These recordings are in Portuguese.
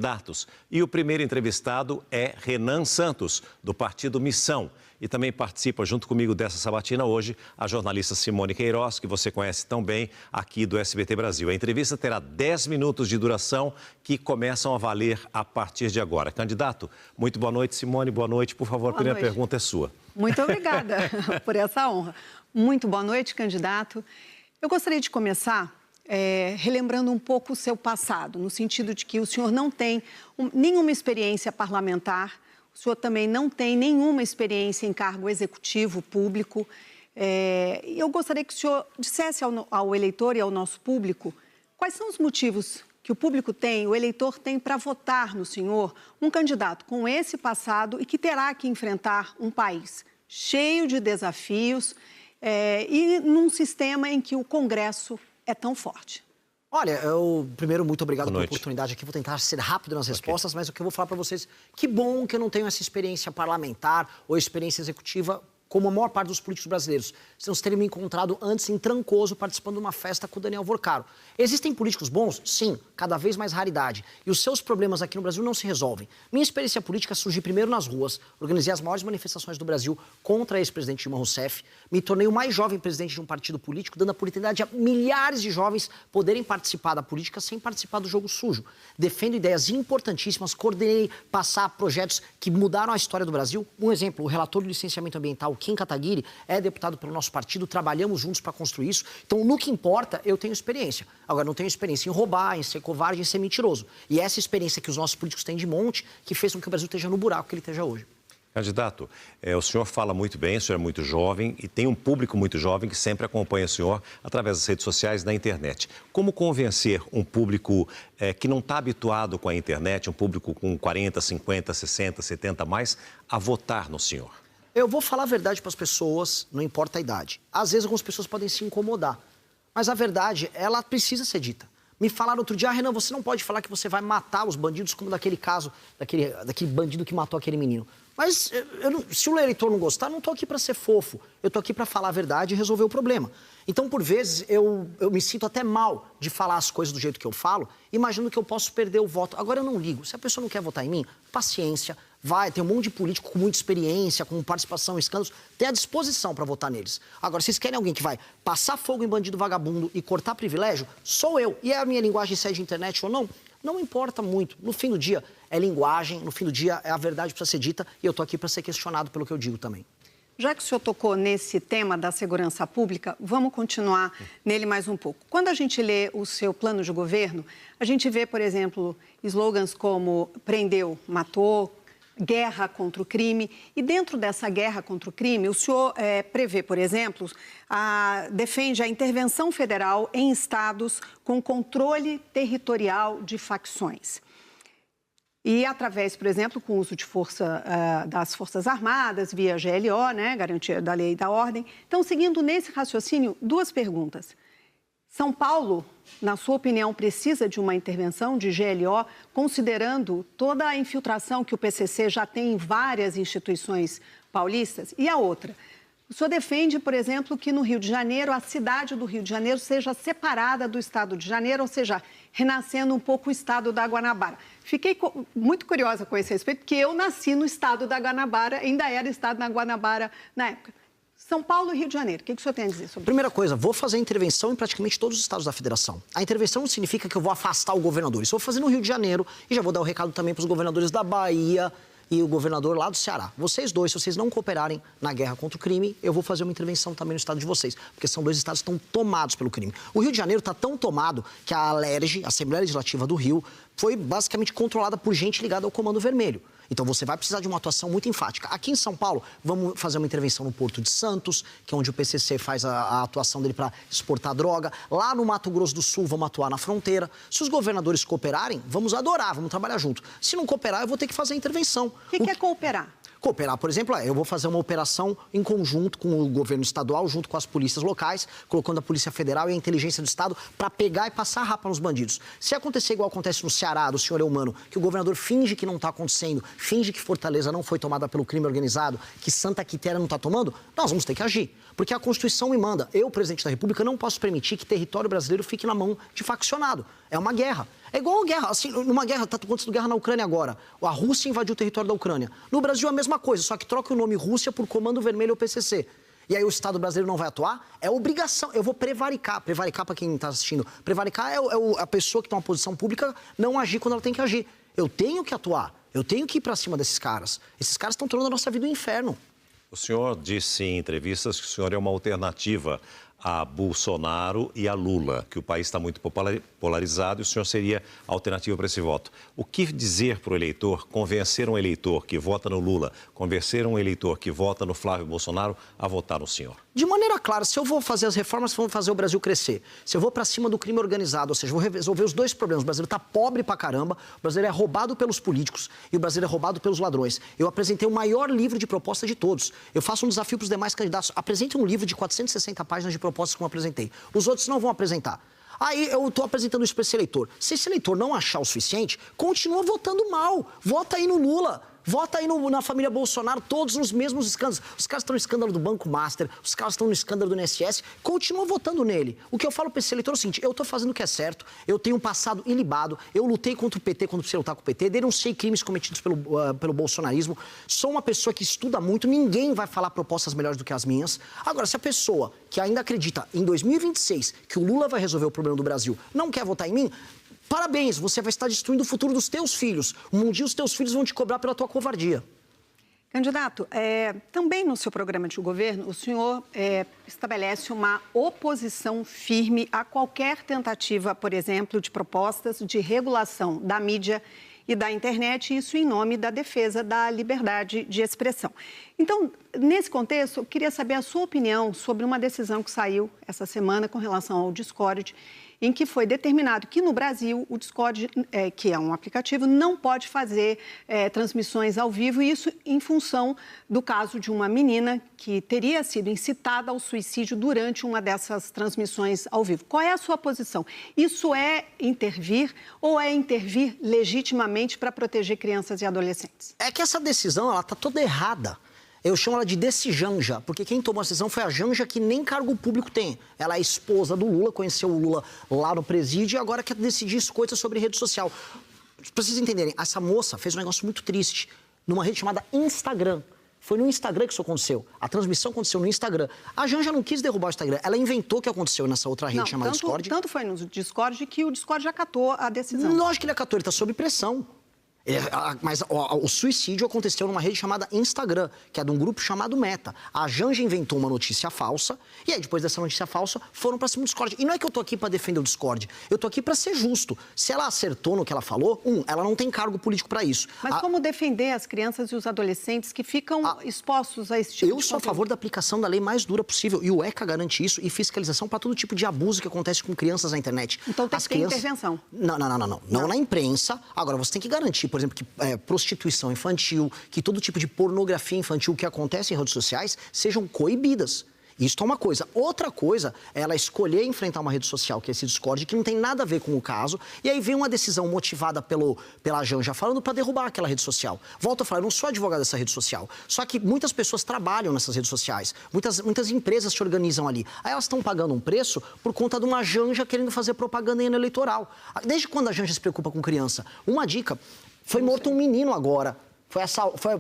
Candidatos. E o primeiro entrevistado é Renan Santos, do Partido Missão. E também participa junto comigo dessa sabatina hoje a jornalista Simone Queiroz, que você conhece tão bem aqui do SBT Brasil. A entrevista terá 10 minutos de duração que começam a valer a partir de agora. Candidato, muito boa noite, Simone. Boa noite. Por favor, a primeira pergunta é sua. Muito obrigada por essa honra. Muito boa noite, candidato. Eu gostaria de começar relembrando um pouco o seu passado, no sentido de que o senhor não tem nenhuma experiência parlamentar, o senhor também não tem nenhuma experiência em cargo executivo público. Eu gostaria que o senhor dissesse ao eleitor e ao nosso público quais são os motivos que o público tem, o eleitor tem para votar no senhor, um candidato com esse passado e que terá que enfrentar um país cheio de desafios e num sistema em que o Congresso é tão forte. Olha, primeiro, muito obrigado pela oportunidade aqui. Vou tentar ser rápido nas respostas, mas o que eu vou falar para vocês, que bom que eu não tenho essa experiência parlamentar ou experiência executiva como a maior parte dos políticos brasileiros. Vocês teriam me encontrado antes em Trancoso, participando de uma festa com o Daniel Vorcaro. Existem políticos bons? Sim, cada vez mais raridade. E os seus problemas aqui no Brasil não se resolvem. Minha experiência política surgiu primeiro nas ruas, organizei as maiores manifestações do Brasil contra a ex-presidente Dilma Rousseff, me tornei o mais jovem presidente de um partido político, dando a oportunidade a milhares de jovens poderem participar da política sem participar do jogo sujo. Defendo ideias importantíssimas, coordenei passar projetos que mudaram a história do Brasil. Um exemplo, o relator do licenciamento ambiental, Kim Kataguiri, é deputado pelo nosso partido, trabalhamos juntos para construir isso. Então, no que importa, eu tenho experiência. Agora, não tenho experiência em roubar, em ser covarde, em ser mentiroso. E essa experiência que os nossos políticos têm de monte, que fez com que o Brasil esteja no buraco que ele esteja hoje. Candidato, o senhor fala muito bem, o senhor é muito jovem e tem um público muito jovem que sempre acompanha o senhor através das redes sociais e da internet. Como convencer um público que não está habituado com a internet, um público com 40, 50, 60, 70 mais, a votar no senhor? Eu vou falar a verdade para as pessoas, não importa a idade. Às vezes algumas pessoas podem se incomodar, mas a verdade, ela precisa ser dita. Me falaram outro dia, Renan, você não pode falar que você vai matar os bandidos como daquele caso, daquele bandido que matou aquele menino. Mas se o eleitor não gostar, não estou aqui para ser fofo. Eu estou aqui para falar a verdade e resolver o problema. Então, por vezes, eu me sinto até mal de falar as coisas do jeito que eu falo, imaginando que eu posso perder o voto. Agora, eu não ligo. Se a pessoa não quer votar em mim, paciência. Tem um monte de político com muita experiência, com participação em escândalos, tem à disposição para votar neles. Agora, vocês querem alguém que vai passar fogo em bandido vagabundo e cortar privilégio? Sou eu. E é a minha linguagem se é de internet ou não? Não importa muito. No fim do dia, é linguagem, no fim do dia, é a verdade que precisa ser dita e eu estou aqui para ser questionado pelo que eu digo também. Já que o senhor tocou nesse tema da segurança pública, vamos continuar nele mais um pouco. Quando a gente lê o seu plano de governo, a gente vê, por exemplo, slogans como prendeu, matou, guerra contra o crime. E dentro dessa guerra contra o crime, o senhor prevê, por exemplo, defende a intervenção federal em estados com controle territorial de facções. E através, por exemplo, com o uso de força das Forças Armadas, via GLO, né, garantia da lei e da ordem. Então, seguindo nesse raciocínio, duas perguntas. São Paulo, na sua opinião, precisa de uma intervenção de GLO, considerando toda a infiltração que o PCC já tem em várias instituições paulistas? E a outra, o senhor defende, por exemplo, que no Rio de Janeiro, a cidade do Rio de Janeiro seja separada do estado de Janeiro, ou seja, renascendo um pouco o estado da Guanabara. Fiquei muito curiosa com esse respeito, porque eu nasci no estado da Guanabara, ainda era estado da Guanabara na época. São Paulo e Rio de Janeiro, o que o senhor tem a dizer sobre isso? Primeira coisa, vou fazer intervenção em praticamente todos os estados da federação. A intervenção não significa que eu vou afastar o governador. Isso eu vou fazer no Rio de Janeiro e já vou dar o recado também para os governadores da Bahia e o governador lá do Ceará. Vocês dois, se vocês não cooperarem na guerra contra o crime, eu vou fazer uma intervenção também no estado de vocês, porque são dois estados que estão tomados pelo crime. O Rio de Janeiro está tão tomado que a ALERJ, a Assembleia Legislativa do Rio, foi basicamente controlada por gente ligada ao Comando Vermelho. Então você vai precisar de uma atuação muito enfática. Aqui em São Paulo, vamos fazer uma intervenção no Porto de Santos, que é onde o PCC faz a atuação dele para exportar droga. Lá no Mato Grosso do Sul, vamos atuar na fronteira. Se os governadores cooperarem, vamos adorar, vamos trabalhar junto. Se não cooperar, eu vou ter que fazer a intervenção. O que é cooperar? Cooperar, por exemplo, eu vou fazer uma operação em conjunto com o governo estadual, junto com as polícias locais, colocando a Polícia Federal e a inteligência do Estado para pegar e passar a rapa nos bandidos. Se acontecer igual acontece no Ceará, do senhor Eumano, que o governador finge que não está acontecendo, finge que Fortaleza não foi tomada pelo crime organizado, que Santa Quitéria não está tomando, nós vamos ter que agir. Porque a Constituição me manda. Eu, presidente da República, não posso permitir que território brasileiro fique na mão de faccionado. É uma guerra. É igual a guerra, assim, numa guerra, está acontecendo guerra na Ucrânia agora. A Rússia invadiu o território da Ucrânia. No Brasil é a mesma coisa, só que troca o nome Rússia por Comando Vermelho ou PCC. E aí o Estado brasileiro não vai atuar? É obrigação. Eu vou prevaricar. Prevaricar, para quem está assistindo, prevaricar é a pessoa que tem uma posição pública não agir quando ela tem que agir. Eu tenho que atuar. Eu tenho que ir para cima desses caras. Esses caras estão tornando a nossa vida um inferno. O senhor disse em entrevistas que o senhor é uma alternativa a Bolsonaro e a Lula, que o país está muito polarizado e o senhor seria a alternativa para esse voto. O que dizer para o eleitor, convencer um eleitor que vota no Lula, convencer um eleitor que vota no Flávio Bolsonaro a votar no senhor? De maneira clara, se eu vou fazer as reformas, vão fazer o Brasil crescer. Se eu vou para cima do crime organizado, ou seja, vou resolver os dois problemas. O brasileiro está pobre pra caramba, o brasileiro é roubado pelos políticos e o brasileiro é roubado pelos ladrões. Eu apresentei o maior livro de proposta de todos. Eu faço um desafio para os demais candidatos. Apresente um livro de 460 páginas de propostas como eu apresentei. Os outros não vão apresentar. Aí eu estou apresentando isso para esse eleitor. Se esse eleitor não achar o suficiente, continua votando mal. Vota aí no Lula. Vota aí na família Bolsonaro, todos nos mesmos escândalos. Os caras estão no escândalo do Banco Master, os caras estão no escândalo do INSS, continua votando nele. O que eu falo para esse eleitor é o seguinte, eu estou fazendo o que é certo, eu tenho um passado ilibado, eu lutei contra o PT quando precisei lutar com o PT, denunciei crimes cometidos pelo bolsonarismo, sou uma pessoa que estuda muito, ninguém vai falar propostas melhores do que as minhas. Agora, se a pessoa que ainda acredita em 2026 que o Lula vai resolver o problema do Brasil não quer votar em mim, parabéns, você vai estar destruindo o futuro dos teus filhos. Um dia os teus filhos vão te cobrar pela tua covardia. Candidato, também no seu programa de governo, o senhor estabelece uma oposição firme a qualquer tentativa, por exemplo, de propostas de regulação da mídia e da internet, isso em nome da defesa da liberdade de expressão. Então, nesse contexto, eu queria saber a sua opinião sobre uma decisão que saiu essa semana com relação ao Discord, em que foi determinado que no Brasil o Discord, que é um aplicativo, não pode fazer transmissões ao vivo, e isso em função do caso de uma menina que teria sido incitada ao suicídio durante uma dessas transmissões ao vivo. Qual é a sua posição? Isso é intervir ou é intervir legitimamente para proteger crianças e adolescentes? É que essa decisão, ela está toda errada. Eu chamo ela de Decijanja, porque quem tomou a decisão foi a Janja, que nem cargo público tem. Ela é esposa do Lula, conheceu o Lula lá no presídio e agora quer decidir coisas sobre rede social. Pra vocês entenderem, essa moça fez um negócio muito triste numa rede chamada Instagram. Foi no Instagram que isso aconteceu. A transmissão aconteceu no Instagram. A Janja não quis derrubar o Instagram. Ela inventou o que aconteceu nessa outra rede chamada Discord. Tanto foi no Discord que o Discord já acatou a decisão. Lógico que ele acatou, ele está sob pressão. Mas o suicídio aconteceu numa rede chamada Instagram, que é de um grupo chamado Meta. A Janja inventou uma notícia falsa, e aí depois dessa notícia falsa, foram pra cima do Discord. E não é que eu tô aqui pra defender o Discord, eu tô aqui pra ser justo. Se ela acertou no que ela falou, ela não tem cargo político pra isso. Mas como defender as crianças e os adolescentes que ficam expostos a esse tipo de conteúdo? Eu sou a favor da aplicação da lei mais dura possível, e o ECA garante isso, e fiscalização pra todo tipo de abuso que acontece com crianças na internet. Então tem que ter intervenção. Não na imprensa. Agora, você tem que garantir, por exemplo, que prostituição infantil, que todo tipo de pornografia infantil que acontece em redes sociais sejam coibidas. Isso é uma coisa. Outra coisa é ela escolher enfrentar uma rede social, que é esse Discord, que não tem nada a ver com o caso, e aí vem uma decisão motivada pela Janja falando para derrubar aquela rede social. Volto a falar, eu não sou advogado dessa rede social, só que muitas pessoas trabalham nessas redes sociais, muitas empresas se organizam ali. Aí elas estão pagando um preço por conta de uma Janja querendo fazer propaganda em ano eleitoral. Desde quando a Janja se preocupa com criança? Uma dica, foi morto um menino agora.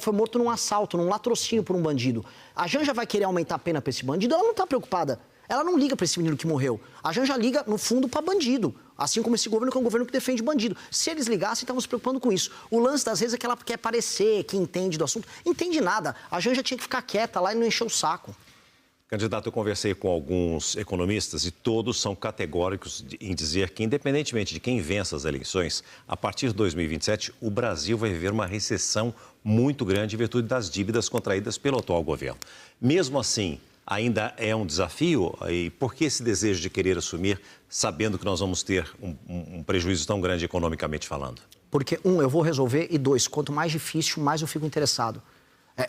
Foi morto num assalto, num latrocínio por um bandido. A Janja vai querer aumentar a pena para esse bandido? Ela não está preocupada. Ela não liga para esse menino que morreu. A Janja liga, no fundo, para bandido. Assim como esse governo, que é um governo que defende bandido. Se eles ligassem, estavam se preocupando com isso. O lance, das vezes, é que ela quer parecer que entende do assunto. Entende nada. A Janja tinha que ficar quieta lá e não encher o saco. Candidato, eu conversei com alguns economistas e todos são categóricos em dizer que, independentemente de quem vença as eleições, a partir de 2027, o Brasil vai viver uma recessão muito grande em virtude das dívidas contraídas pelo atual governo. Mesmo assim, ainda é um desafio? E por que esse desejo de querer assumir, sabendo que nós vamos ter um prejuízo tão grande economicamente falando? Porque, eu vou resolver, e 2, quanto mais difícil, mais eu fico interessado.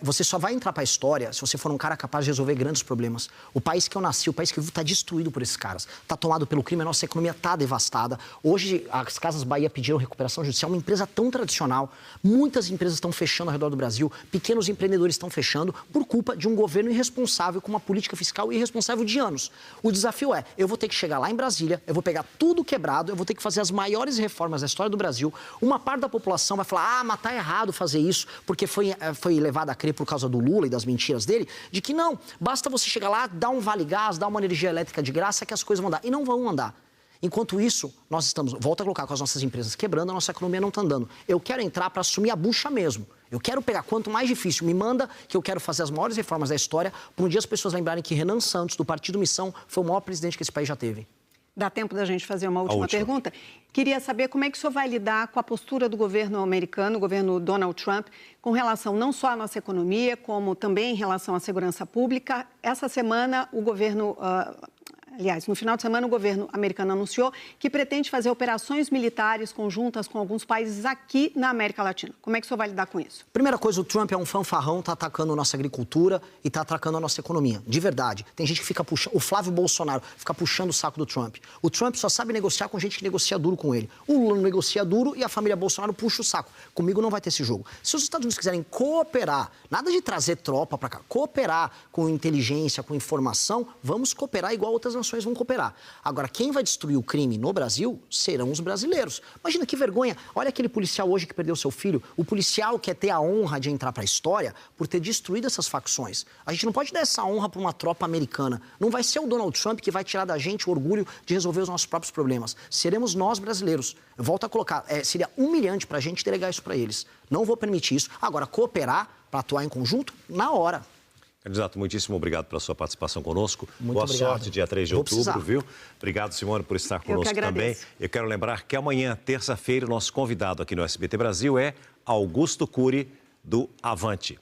Você só vai entrar para a história se você for um cara capaz de resolver grandes problemas. O país que eu nasci, o país que eu vivo, está destruído por esses caras. Está tomado pelo crime, a nossa economia está devastada. Hoje, as Casas Bahia pediram recuperação judicial, uma empresa tão tradicional. Muitas empresas estão fechando ao redor do Brasil, pequenos empreendedores estão fechando por culpa de um governo irresponsável, com uma política fiscal irresponsável de anos. O desafio é, eu vou ter que chegar lá em Brasília, eu vou pegar tudo quebrado, eu vou ter que fazer as maiores reformas da história do Brasil. Uma parte da população vai falar, mas tá errado fazer isso, porque foi levado a crer por causa do Lula e das mentiras dele, de que não, basta você chegar lá, dar um vale-gás, dar uma energia elétrica de graça que as coisas vão andar. E não vão andar. Enquanto isso, nós estamos, volta a colocar, com as nossas empresas quebrando, a nossa economia não está andando. Eu quero entrar para assumir a bucha mesmo. Eu quero pegar, quanto mais difícil, me manda que eu quero fazer as maiores reformas da história, para um dia as pessoas lembrarem que Renan Santos, do Partido Missão, foi o maior presidente que esse país já teve. Dá tempo da gente fazer uma última pergunta? Queria saber como é que o senhor vai lidar com a postura do governo americano, o governo Donald Trump, com relação não só à nossa economia, como também em relação à segurança pública. Essa semana, o governo... Aliás, no final de semana, o governo americano anunciou que pretende fazer operações militares conjuntas com alguns países aqui na América Latina. Como é que o senhor vai lidar com isso? Primeira coisa, o Trump é um fanfarrão, está atacando a nossa agricultura e está atacando a nossa economia. De verdade. Tem gente que fica puxando... O Flávio Bolsonaro fica puxando o saco do Trump. O Trump só sabe negociar com gente que negocia duro com ele. O Lula não negocia duro e a família Bolsonaro puxa o saco. Comigo não vai ter esse jogo. Se os Estados Unidos quiserem cooperar, nada de trazer tropa para cá, cooperar com inteligência, com informação, vamos cooperar igual outras nações vão cooperar. Agora, quem vai destruir o crime no Brasil serão os brasileiros. Imagina que vergonha. Olha aquele policial hoje que perdeu seu filho. O policial quer ter a honra de entrar para a história por ter destruído essas facções. A gente não pode dar essa honra para uma tropa americana. Não vai ser o Donald Trump que vai tirar da gente o orgulho de resolver os nossos próprios problemas. Seremos nós, brasileiros. Eu volto a colocar, seria humilhante para a gente delegar isso para eles. Não vou permitir isso. Agora, cooperar para atuar em conjunto, na hora. Candidato, muitíssimo obrigado pela sua participação conosco. Muito Boa obrigado. sorte, dia 3 de outubro, viu? Obrigado, Simone, por estar conosco também. Eu quero lembrar que amanhã, terça-feira, o nosso convidado aqui no SBT Brasil é Augusto Cury, do Avante.